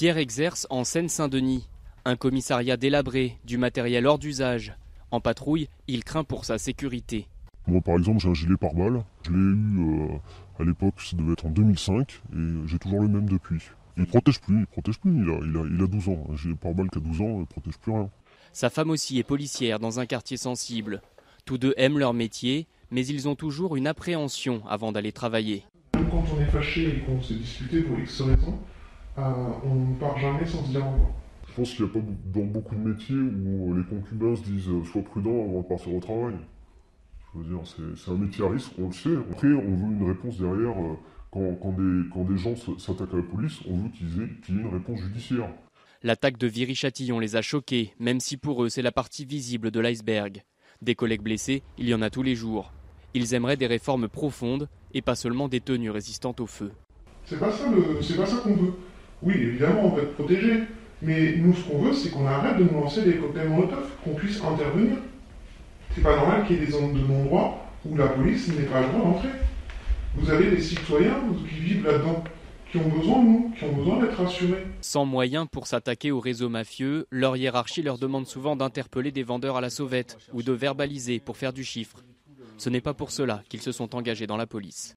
Pierre exerce en Seine-Saint-Denis. Un commissariat délabré, du matériel hors d'usage. En patrouille, il craint pour sa sécurité. Moi par exemple j'ai un gilet pare-balles, je l'ai eu à l'époque, ça devait être en 2005 et j'ai toujours le même depuis. Il protège plus, il a 12 ans, un gilet pare-balles qui a 12 ans, il protège plus rien. Sa femme aussi est policière dans un quartier sensible. Tous deux aiment leur métier, mais ils ont toujours une appréhension avant d'aller travailler. Même quand on est fâché et qu'on s'est disputé pour X raisons, on ne part jamais sans se dire au revoir. Je pense qu'il n'y a pas dans beaucoup de métiers où les concubins se disent sois prudent avant de partir au travail. Je veux dire, c'est un métier à risque, on le sait. Après, on veut une réponse derrière. Quand des gens s'attaquent à la police, on veut qu'il y ait une réponse judiciaire. L'attaque de Viry-Châtillon les a choqués, même si pour eux c'est la partie visible de l'iceberg. Des collègues blessés, il y en a tous les jours. Ils aimeraient des réformes profondes et pas seulement des tenues résistantes au feu. C'est pas ça qu'on veut. Oui, évidemment, on va être protégé. Mais nous, ce qu'on veut, c'est qu'on arrête de nous lancer des cocktails Molotov, qu'on puisse intervenir. C'est pas normal qu'il y ait des zones de non-droit où la police n'ait pas le droit d'entrer. Vous avez des citoyens qui vivent là-dedans, qui ont besoin de nous, qui ont besoin d'être rassurés. Sans moyens pour s'attaquer aux réseaux mafieux, leur hiérarchie leur demande souvent d'interpeller des vendeurs à la sauvette ou de verbaliser pour faire du chiffre. Ce n'est pas pour cela qu'ils se sont engagés dans la police.